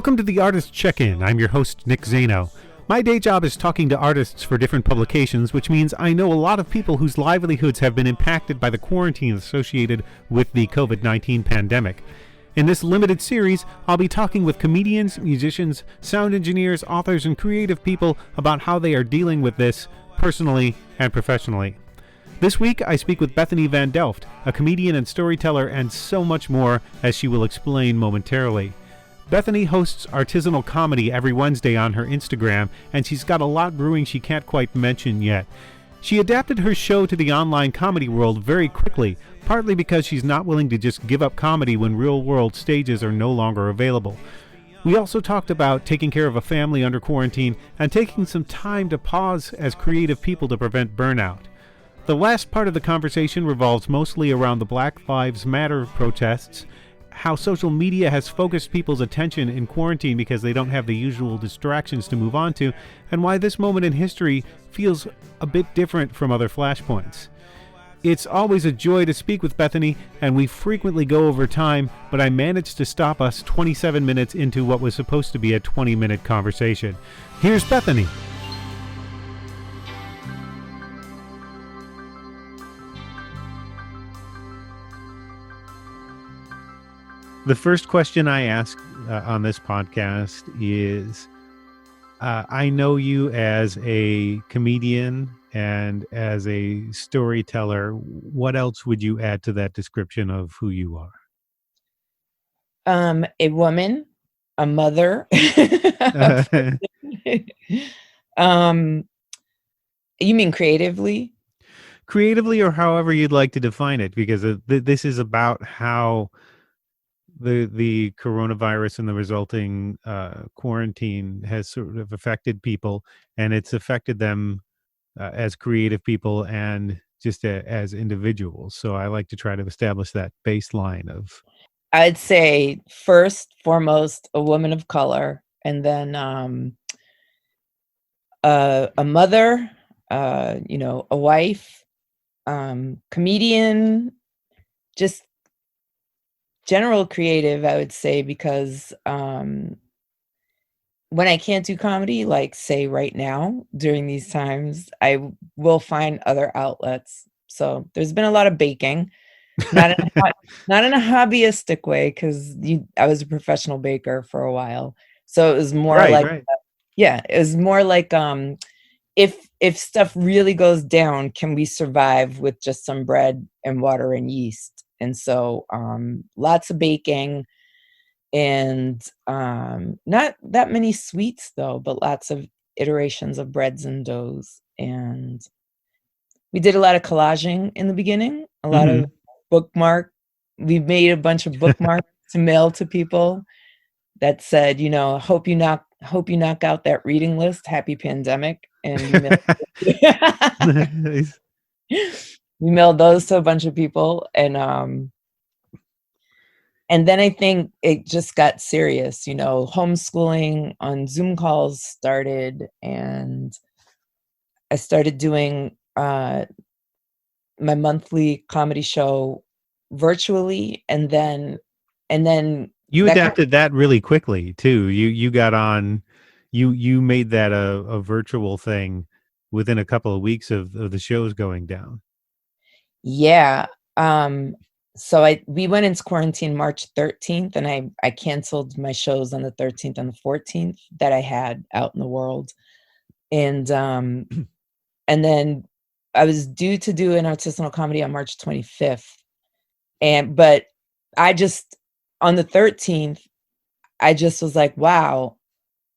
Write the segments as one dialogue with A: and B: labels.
A: Welcome to the Artist Check-In. I'm your host, Nick Zano. My day job is talking to artists for different publications, which means I know a lot of people whose livelihoods have been impacted by the quarantine associated with the COVID-19 pandemic. In this limited series, I'll be talking with comedians, musicians, sound engineers, authors, and creative people about how they are dealing with this personally and professionally. This week, I speak with Bethany Van Delft, a comedian and storyteller, and so much more, as she will explain momentarily. Bethany hosts Artisanal Comedy every Wednesday on her Instagram, and she's got a lot brewing she can't quite mention yet. She adapted her show to the online comedy world very quickly, partly because she's not willing to just give up comedy when real-world stages are no longer available. We also talked about taking care of a family under quarantine and taking some time to pause as creative people to prevent burnout. The last part of the conversation revolves mostly around the Black Lives Matter protests, how social media has focused people's attention in quarantine because they don't have the usual distractions to move on to, and why this moment in history feels a bit different from other flashpoints. It's always a joy to speak with Bethany, and we frequently go over time, but I managed to stop us 27 minutes into what was supposed to be a 20-minute conversation. Here's Bethany. The first question I ask on this podcast is, I know you as a comedian and as a storyteller. What else would you add to that description of who you are?
B: A woman, a mother. You mean creatively?
A: Creatively, or however you'd like to define it, because this is about how the coronavirus and the resulting quarantine has sort of affected people, and it's affected them as creative people and just as individuals. So I like to try to establish that baseline of...
B: I'd say first, foremost, a woman of color, and then a mother, a wife, comedian, just general creative, I would say, because when I can't do comedy, like say right now during these times, I will find other outlets. So there's been a lot of baking, not in a hobbyistic way, because I was a professional baker for a while. So it was more right. It was more like if stuff really goes down, can we survive with just some bread and water and yeast? And so lots of baking and not that many sweets, though, but lots of iterations of breads and doughs. And we did a lot of collaging in the beginning, a lot of bookmark. We made a bunch of bookmarks to mail to people that said, hope you knock out that reading list. Happy pandemic. And we mailed those to a bunch of people, and then I think it just got serious. Homeschooling on Zoom calls started, and I started doing my monthly comedy show virtually, and then
A: you adapted that really quickly too. You got on, you made that a virtual thing within a couple of weeks of the shows going down.
B: Yeah. So we went into quarantine March 13th, and I canceled my shows on the 13th and the 14th that I had out in the world. And then I was due to do an artisanal comedy on March 25th. But I just, on the 13th, I just was like, wow,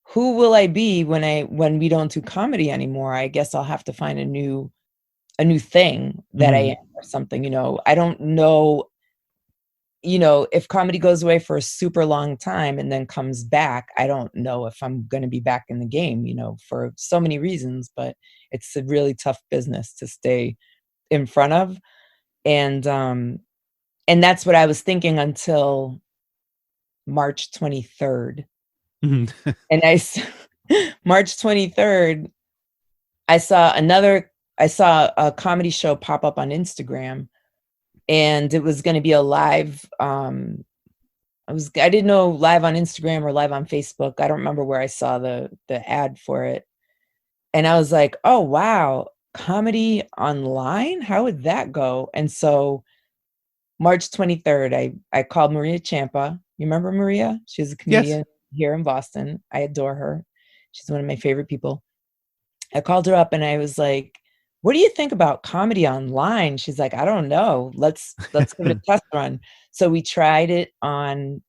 B: who will I be when we don't do comedy anymore? I guess I'll have to find a new thing that I am, or something. I don't know, if comedy goes away for a super long time and then comes back, I don't know if I'm going to be back in the game, for so many reasons, but it's a really tough business to stay in front of. And that's what I was thinking until March 23rd. And March 23rd, I saw a comedy show pop up on Instagram, and it was going to be a live I didn't know live on Instagram or live on Facebook. I don't remember where I saw the ad for it. And I was like, "Oh, wow, comedy online? How would that go?" And so March 23rd, I called Maria Champa. You remember Maria? She's a
A: Yes.
B: comedian here in Boston. I adore her. She's one of my favorite people. I called her up and I was like, "What do you think about comedy online?" She's like, "I don't know. Let's give it a test run." So we tried it on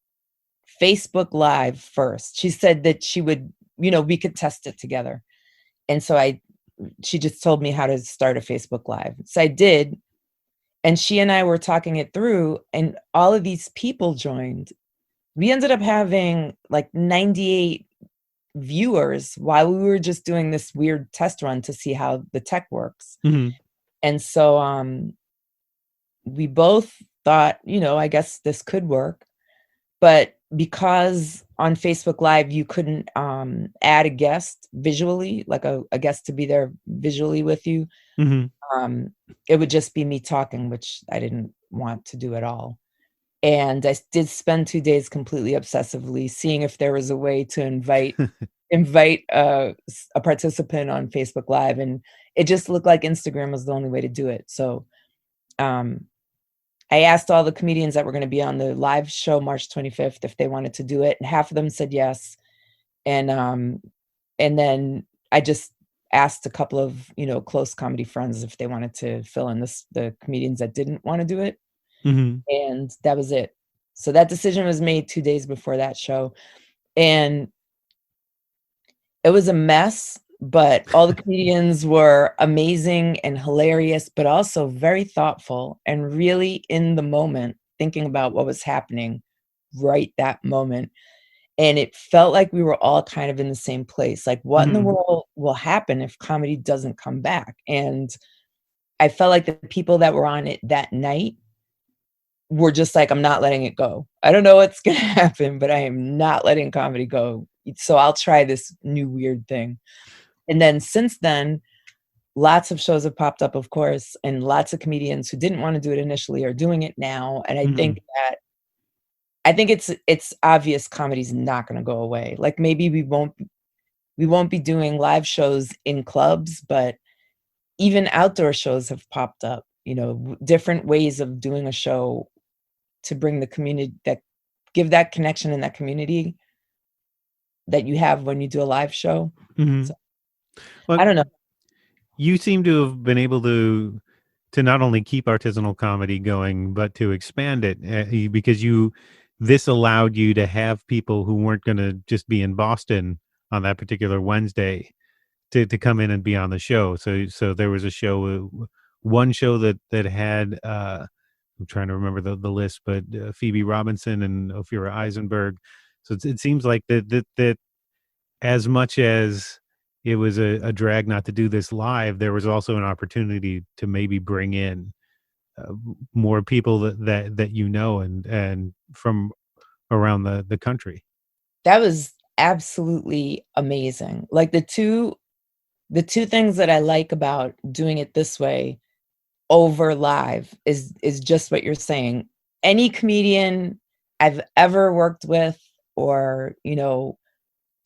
B: Facebook Live first. She said that she would, we could test it together. And so she just told me how to start a Facebook Live. So I did. And she and I were talking it through, and all of these people joined. We ended up having like 98 viewers while we were just doing this weird test run to see how the tech works.
A: Mhm.
B: And so we both thought, I guess this could work. But because on Facebook Live, you couldn't add a guest visually, like a guest to be there visually with you,
A: Mhm.
B: it would just be me talking, which I didn't want to do at all. And I did spend 2 days completely obsessively seeing if there was a way to invite a participant on Facebook Live, and it just looked like Instagram was the only way to do it. So um, I asked all the comedians that were going to be on the live show March 25th if they wanted to do it, and half of them said yes. And then I just asked a couple of, close comedy friends if they wanted to fill in the comedians that didn't want to do it,
A: Mhm.
B: and that was it. So that decision was made 2 days before that show, and it was a mess, but all the comedians were amazing and hilarious, but also very thoughtful and really in the moment, thinking about what was happening right that moment. And it felt like we were all kind of in the same place. Like, what in the
A: Mhm.
B: world will happen if comedy doesn't come back? And I felt like the people that were on it that night were just like, I'm not letting it go. I don't know what's going to happen, but I am not letting comedy go. So I'll try this new weird thing. And then since then, lots of shows have popped up, of course, and lots of comedians who didn't want to do it initially are doing it now. And
A: Mhm.
B: I think it's obvious comedy's not going to go away. Like, maybe we won't be doing live shows in clubs, but even outdoor shows have popped up, different ways of doing a show to bring the community, that give that connection in that community that you have when you do a live show. So
A: Mhm. Well,
B: I don't know.
A: you seem to have been able to not only keep artisanal comedy going, but to expand it because this allowed you to have people who weren't going to just be in Boston on that particular Wednesday to come in and be on the show. So there was a show, one show that had I'm trying to remember the list, but Phoebe Robinson and Ophira Eisenberg. So it seems like that as much as it was a drag not to do this live, there was also an opportunity to maybe bring in more people that and from around the country.
B: That was absolutely amazing. Like, the two things that I like about doing it this way over live is just what you're saying. Any comedian I've ever worked with or,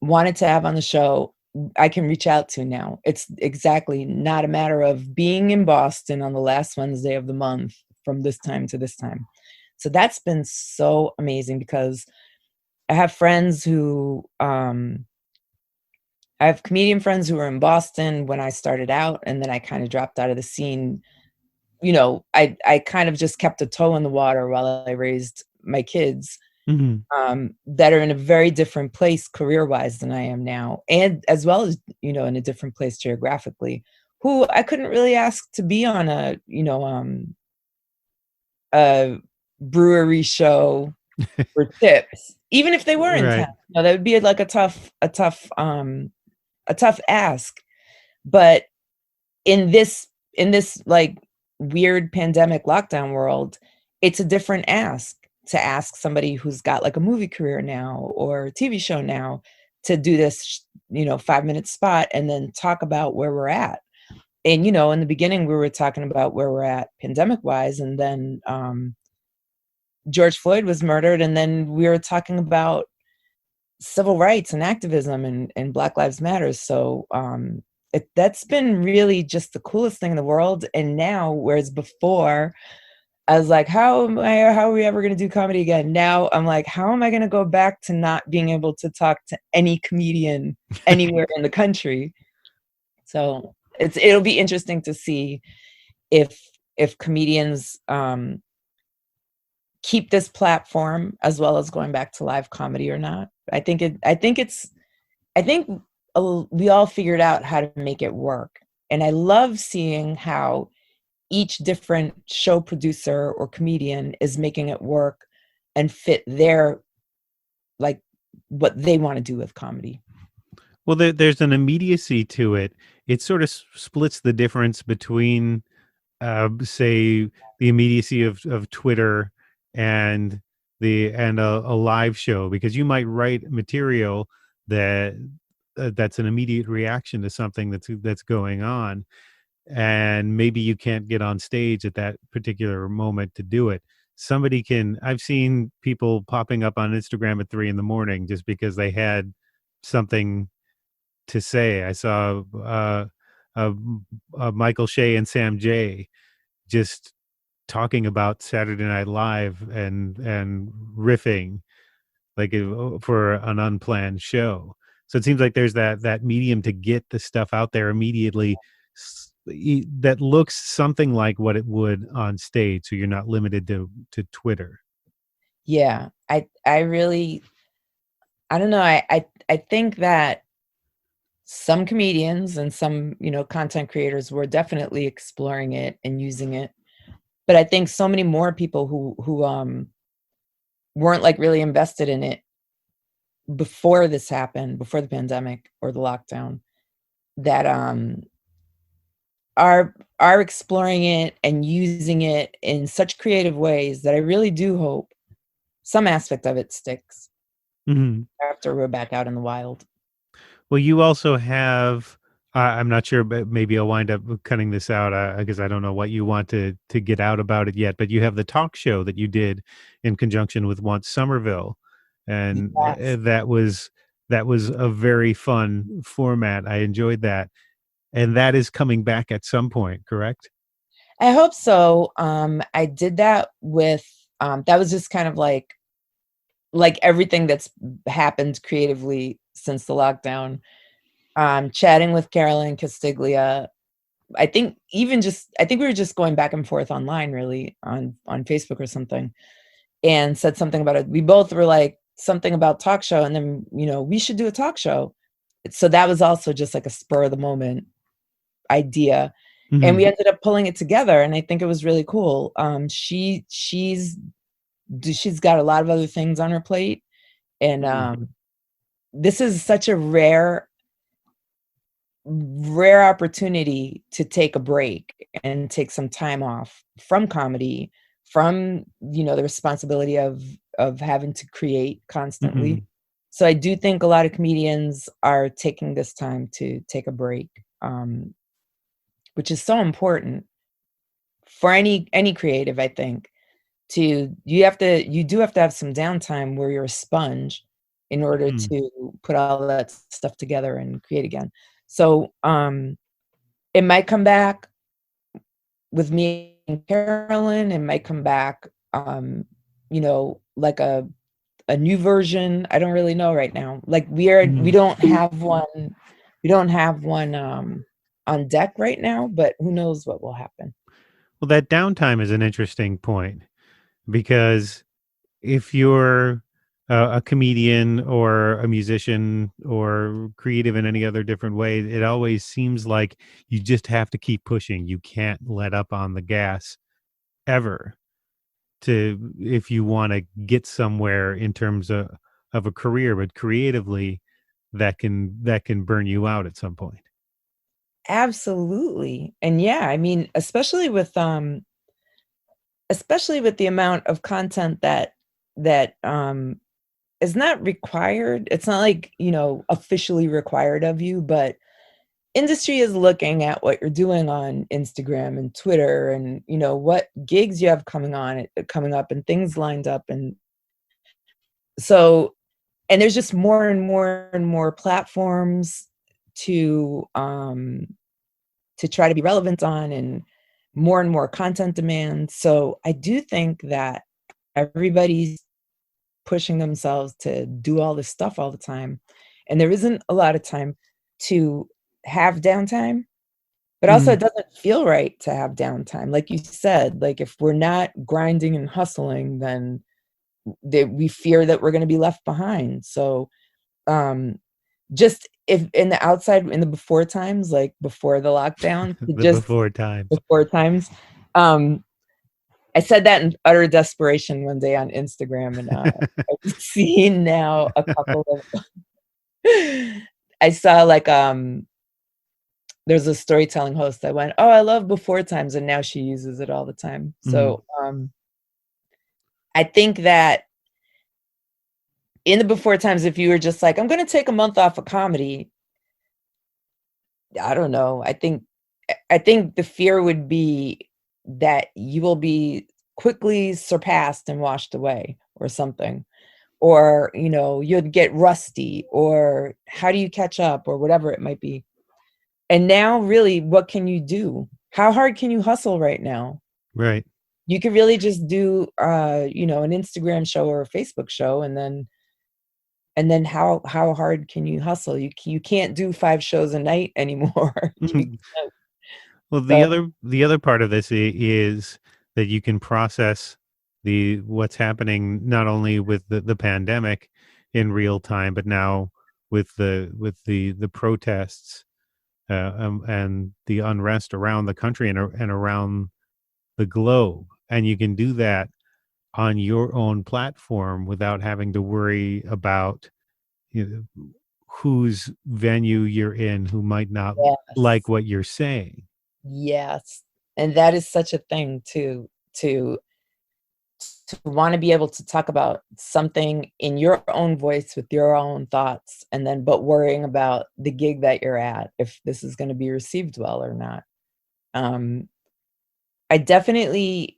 B: wanted to have on the show, I can reach out to now. It's exactly not a matter of being in Boston on the last Wednesday of the month from this time to this time. So that's been so amazing because I have friends who I have comedian friends who were in Boston when I started out, and then I kind of dropped out of the scene. I kind of just kept a toe in the water while I raised my kids,
A: Mhm.
B: that are in a very different place career-wise than I am now, and as well as, in a different place geographically, who I couldn't really ask to be on a brewery show for tips, even if they were in town.
A: Right.
B: That would be like a tough ask. But in this like weird pandemic lockdown world, it's a different ask to ask somebody who's got like a movie career now or a TV show now to do this, 5-minute spot and then talk about where we're at. And in the beginning we were talking about where we're at pandemic wise, and then George Floyd was murdered, and then we were talking about civil rights and activism and Black Lives Matter. So that's been really just the coolest thing in the world. And now, whereas before I was like, how are we ever going to do comedy again? Now I'm like, how am I going to go back to not being able to talk to any comedian anywhere in the country? So it'll be interesting to see if comedians keep this platform as well as going back to live comedy or not. I think we all figured out how to make it work. And I love seeing how each different show producer or comedian is making it work and fit their, like, what they want to do with comedy.
A: Well, there's an immediacy to it. It sort of splits the difference between, say, the immediacy of Twitter and a live show, because you might write material that's an immediate reaction to something that's going on, and maybe you can't get on stage at that particular moment to do it. I've seen people popping up on Instagram at 3 a.m. just because they had something to say. I saw Michael Shea and Sam Jay just talking about Saturday Night Live and riffing like for an unplanned show. So it seems like there's that medium to get the stuff out there immediately that looks something like what it would on stage. So you're not limited to Twitter.
B: Yeah, I don't know. I think that some comedians and some, content creators were definitely exploring it and using it. But I think so many more people who weren't like really invested in it before this happened, before the pandemic or the lockdown, that are exploring it and using it in such creative ways that I really do hope some aspect of it sticks after we're back out in the wild.
A: Well, you also have, I'm not sure, but maybe I'll wind up cutting this out because I don't know what you want to get out about it yet, but you have the talk show that you did in conjunction with Once Somerville. And
B: Yes.
A: that was a very fun format. I enjoyed that. And that is coming back at some point, correct?
B: I hope so. I did that with, that was just kind of like everything that's happened creatively since the lockdown. Chatting with Carolyn Castiglia. I think we were just going back and forth online, really, on Facebook or something, and said something about it. We both were like something about talk show, and then we should do a talk show. So that was also just like a spur of the moment idea, and we ended up pulling it together, and I think it was really cool. She's got a lot of other things on her plate, and this is such a rare opportunity to take a break and take some time off from comedy, from the responsibility of having to create constantly. So I do think a lot of comedians are taking this time to take a break, which is so important for any creative. I think you do have to have some downtime where you're a sponge in order to put all that stuff together and create again. So it might come back with me and Carolyn. It might come back, like a new version. I don't really know right now. Like we don't have one. We don't have one on deck right now, but who knows what will happen.
A: Well, that downtime is an interesting point, because if you're a comedian or a musician or creative in any other different way, it always seems like you just have to keep pushing. You can't let up on the gas ever if you want to get somewhere in terms of a career, but creatively that can burn you out at some point.
B: Absolutely. And yeah, I mean, especially with the amount of content that is not required. It's not like, officially required of you, but industry is looking at what you're doing on Instagram and Twitter, and you know what gigs you have coming up and things lined up, and so, and there's just more and more and more platforms to try to be relevant on, and more content demands. So I do think that everybody's pushing themselves to do all this stuff all the time, and there isn't a lot of time to have downtime. But also, it doesn't feel right to have downtime. Like you said, like if we're not grinding and hustling, then we fear that we're going to be left behind. So, just if in the outside, in the before times, like before the lockdown,
A: The
B: just
A: before times.
B: before times, I said that in utter desperation one day on Instagram, and I've seen now a couple of. I saw like there's a storytelling host that went, "Oh, I love before times," and now she uses it all the time. So I think that in the before times, if you were just like, I'm going to take a month off of comedy, I don't know. I think the fear would be that you will be quickly surpassed and washed away or something. Or, you know, you'd get rusty, or how do you catch up, or whatever it might be. And now really, what can you do? How hard can you hustle right now?
A: Right.
B: You could really just do, you know, an Instagram show or a Facebook show, and then how hard can you hustle? You can't do 5 shows a night anymore.
A: Well, the other part of this is that you can process what's happening not only with the pandemic in real time, but now with the protests and the unrest around the country and around the globe, and you can do that on your own platform without having to worry about, you know, whose venue you're in, who might not like what you're saying.
B: Yes. And that is such a thing to want to be able to talk about something in your own voice with your own thoughts, and then but worrying about the gig that you're at, if this is going to be received well or not. I definitely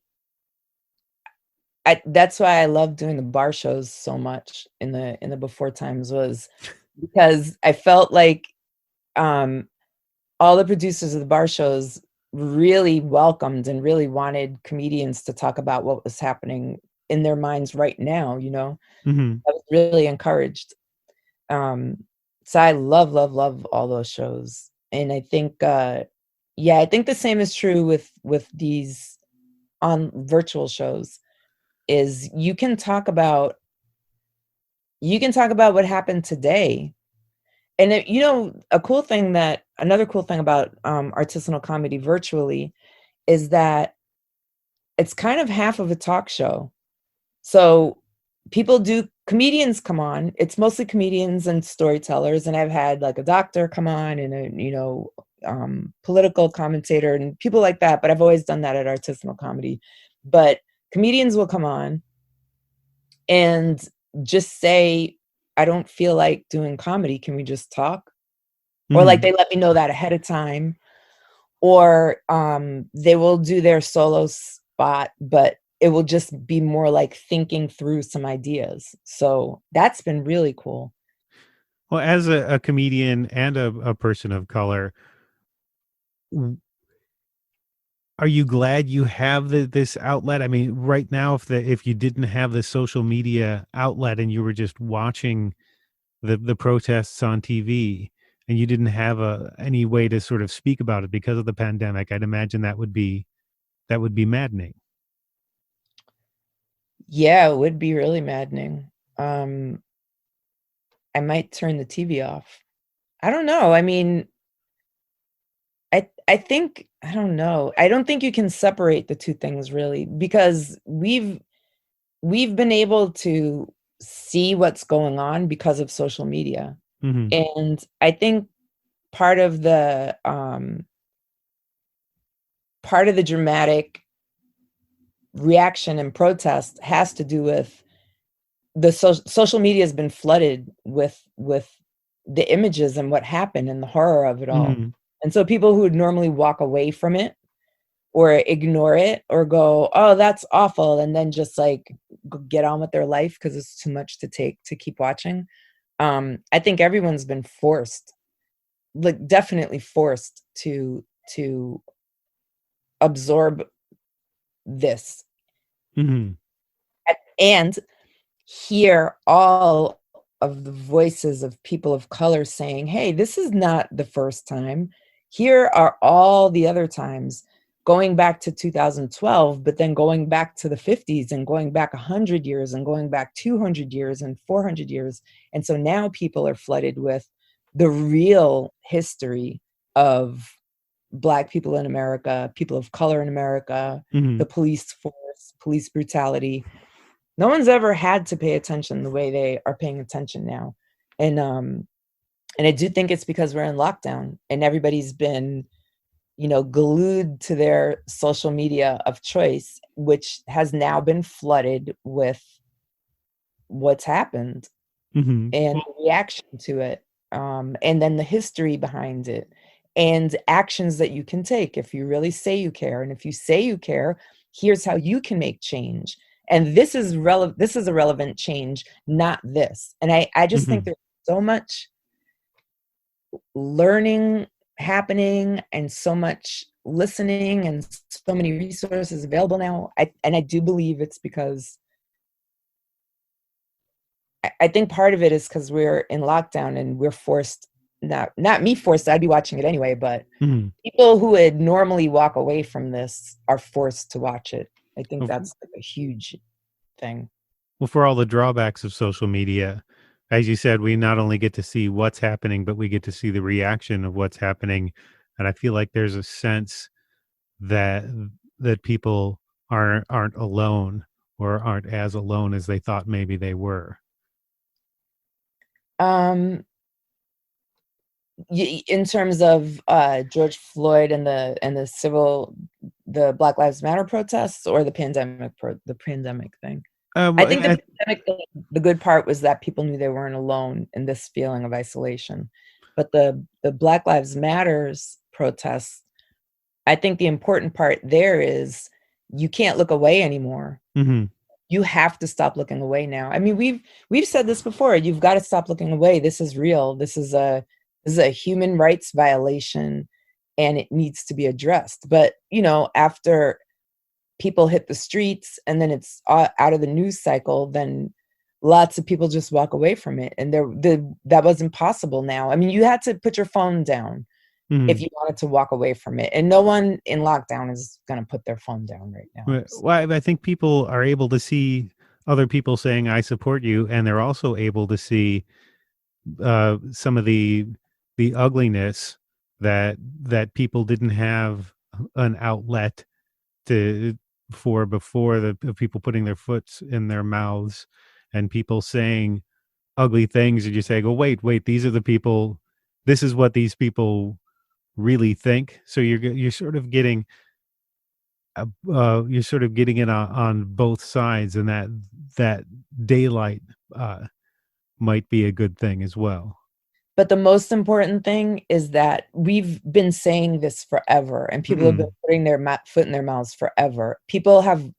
B: that's why I love doing the bar shows so much in the before times, was because I felt like all the producers of the bar shows really welcomed and really wanted comedians to talk about what was happening in their minds right now, you know. I was really encouraged. So I love all those shows. And I think I think the same is true with these on virtual shows, is you can talk about what happened today. And you know, another cool thing about artisanal comedy virtually is that it's kind of half of a talk show. So comedians come on. It's mostly comedians and storytellers, and I've had like a doctor come on, and a political commentator and people like that. But I've always done that at Artisanal Comedy. But comedians will come on and just say, I don't feel like doing comedy. Can we just talk? Or like they let me know that ahead of time. Or they will do their solo spot, but it will just be more like thinking through some ideas. So that's been really cool.
A: Well, as a comedian and a person of color, are you glad you have this outlet? I mean, right now, if you didn't have the social media outlet and you were just watching the protests on TV, and you didn't have any way to sort of speak about it because of the pandemic, I'd imagine that would be maddening.
B: Yeah, it would be really maddening. I might turn the TV off. I don't know. I mean, I think, I don't know. I don't think you can separate the two things really, because we've been able to see what's going on because of social media. And I think part of the dramatic reaction and protest has to do with the social media has been flooded with the images and what happened and the horror of it all. And so people who would normally walk away from it or ignore it or go, oh, that's awful, and then just like get on with their life because it's too much to take to keep watching. I think everyone's been forced, like definitely forced to absorb this
A: Hmm.
B: and hear all of the voices of people of color saying, hey, this is not the first time. Here are all the other times, going back to 2012, but then going back to the 50s and going back 100 years and going back 200 years and 400 years. And so now people are flooded with the real history of Black people in America, people of color in America,
A: Hmm.
B: the police force, police brutality. No one's ever had to pay attention the way they are paying attention now. And I do think it's because we're in lockdown and everybody's been, glued to their social media of choice, which has now been flooded with what's happened
A: Hmm.
B: and the reaction to it, and then the history behind it and actions that you can take if you really say you care. And if you say you care, here's how you can make change. And this is relevant. This is a relevant change, not this. And I just think
A: Hmm.
B: there's so much learning happening and so much listening and so many resources available now. And I do believe it's because I think part of it is because we're in lockdown and we're forced, not me forced, I'd be watching it anyway, but
A: Hmm.
B: people who would normally walk away from this are forced to watch it. I think that's like a huge thing.
A: Well, for all the drawbacks of social media, as you said, we not only get to see what's happening, but we get to see the reaction of what's happening. And I feel like there's a sense that people aren't alone or aren't as alone as they thought maybe they were.
B: Um, in terms of George Floyd and the Black Lives Matter protests, or the pandemic thing. I
A: Well,
B: think the pandemic thing, the good part was that people knew they weren't alone in this feeling of isolation. But the Black Lives Matters protests, I think the important part there is you can't look away anymore.
A: hmm.
B: You have to stop looking away now. I mean, we've said this before. You've got to stop looking away. This is real. This is a human rights violation and it needs to be addressed. But, after people hit the streets and then it's out of the news cycle, then lots of people just walk away from it. And that wasn't possible now. I mean, you had to put your phone down if
A: Hmm.
B: you wanted to walk away from it. And no one in lockdown is going to put their phone down right now. So.
A: Well, I think people are able to see other people saying "I support you," and they're also able to see some of the ugliness that people didn't have an outlet to for before, the people putting their foots in their mouths and people saying ugly things, and you say, "Oh, wait, these are the people. This is what these people really think." So you're sort of getting you're sort of getting it on both sides, and that daylight might be a good thing as well.
B: But the most important thing is that we've been saying this forever, and people have been
A: Mm-mm.
B: putting their foot in their mouths forever. People have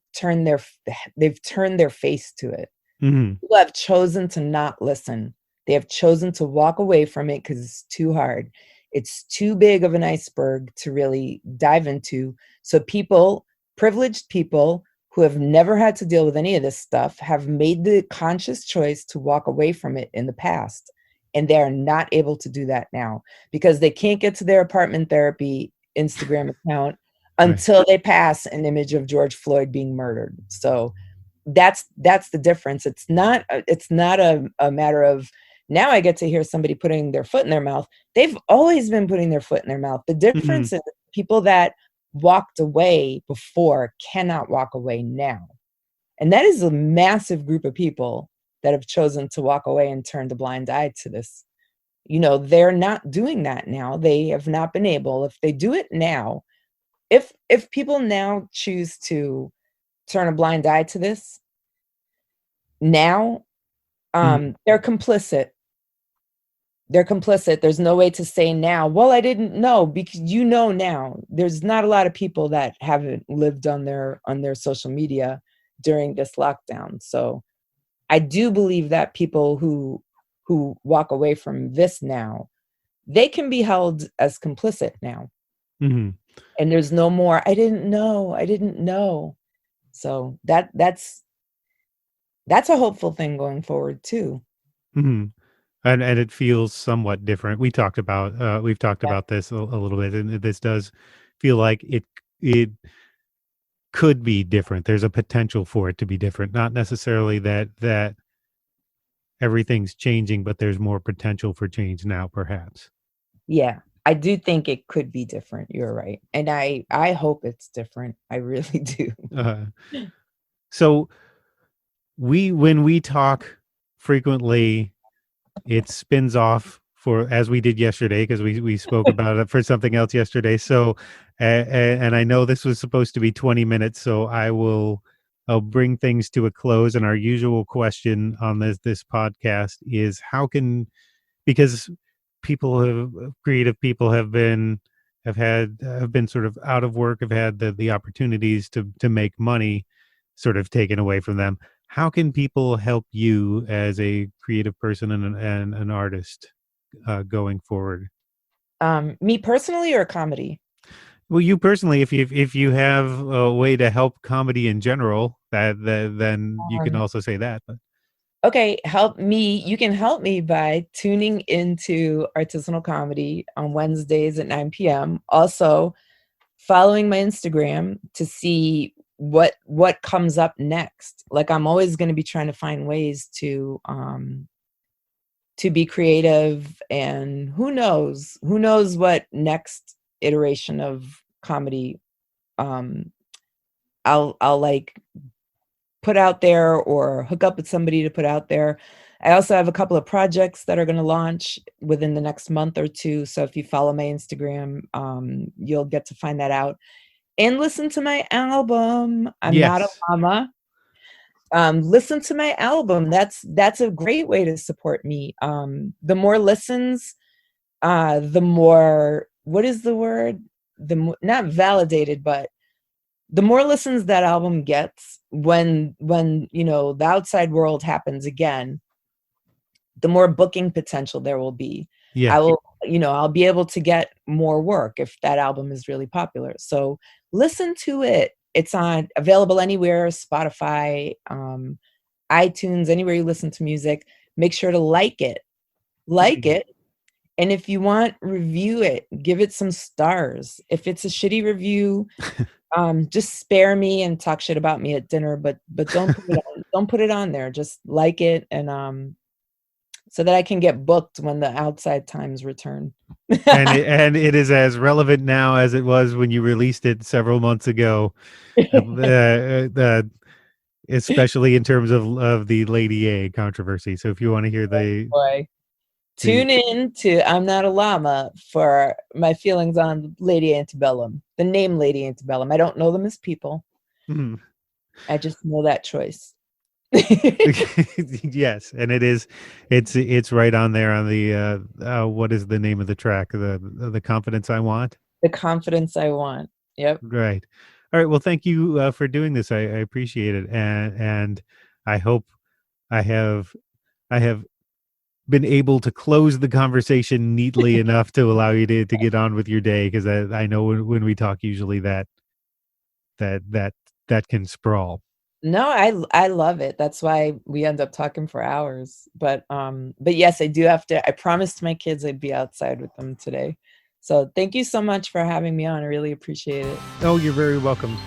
B: they've turned their face to it.
A: Mm-hmm.
B: People have chosen to not listen. They have chosen to walk away from it because it's too hard. It's too big of an iceberg to really dive into. So people, privileged people who have never had to deal with any of this stuff, have made the conscious choice to walk away from it in the past. And they are not able to do that now because they can't get to their apartment therapy Instagram account
A: Right.
B: until they pass an image of George Floyd being murdered. So that's the difference. It's not a matter of now I get to hear somebody putting their foot in their mouth. They've always been putting their foot in their mouth. The
A: Mm-hmm.
B: difference is people that walked away before cannot walk away now. And that is a massive group of people that have chosen to walk away and turn a blind eye to this. They're not doing that now. They have not been able. If they do it now, if people now choose to turn a blind eye to this now,
A: Mm-hmm.
B: they're complicit. they're complicit. There's no way to say now, well, I didn't know, because now. There's not a lot of people that haven't lived on their social media during this lockdown. So I do believe that people who walk away from this now, they can be held as complicit now.
A: Mm-hmm.
B: And there's no more, I didn't know. So that's a hopeful thing going forward too.
A: Mm-hmm. And it feels somewhat different. We've talked about
B: Yeah.
A: this a little bit, and this does feel like it could be different. There's a potential for it to be different. Not necessarily that everything's changing, but there's more potential for change now, perhaps.
B: Yeah. I do think it could be different. You're right. And I hope it's different. I really do.
A: So when we talk frequently, it spins off for, as we did yesterday, because we spoke about it for something else yesterday. So, and I know this was supposed to be 20 minutes, so I'll bring things to a close. And our usual question on this podcast is, because creative people have been sort of out of work, have had the opportunities to make money sort of taken away from them. How can people help you as a creative person and an artist going forward?
B: Me personally, or comedy?
A: Well, you personally, if you have a way to help comedy in general, then you can
B: Um,
A: also say that. But
B: okay, help me. You can help me by tuning into Artisanal Comedy on Wednesdays at 9 p.m. Also, following my Instagram to see what comes up next. Like, I'm always going to be trying to find ways to be creative, and who knows what next iteration of comedy I'll like put out there, or hook up with somebody to put out there. I also have a couple of projects that are going to launch within the next month or two. So if you follow my Instagram, you'll get to find that out and listen to my album. I'm Not a
A: yes,
B: Llama. Listen to my album. That's a great way to support me. The more listens, the more, what is the word? Not validated, but the more listens that album gets, when the outside world happens again, the more booking potential there will be.
A: yes.
B: I'll be able to get more work if that album is really popular. So listen to it. It's available anywhere, Spotify, iTunes, anywhere you listen to music. Make sure to like it. Like
A: Mhm.
B: it. And if you want, review it. Give it some stars. If it's a shitty review, just spare me and talk shit about me at dinner, but don't put it on there. Just like it, and so that I can get booked when the outside times return.
A: And it is as relevant now as it was when you released it several months ago. Especially in terms of the Lady A controversy. So if you want to hear
B: Boy.
A: the
B: Tune in to I'm Not a Llama for my feelings on Lady Antebellum, the name Lady Antebellum. I don't know them as people.
A: Mhm.
B: I just know that choice.
A: Yes, and it's right on there on the what is the name of the track? The Confidence I Want.
B: The Confidence I Want. Yep.
A: Right. All right. Well, thank you for doing this. I appreciate it, and I hope I have I have been able to close the conversation neatly enough to allow you to get on with your day, because I know when we talk, usually that that that can sprawl.
B: No, I love it. That's why we end up talking for hours. But yes, I do have to. I promised my kids I'd be outside with them today. So thank you so much for having me on. I really appreciate it.
A: Oh, you're very welcome.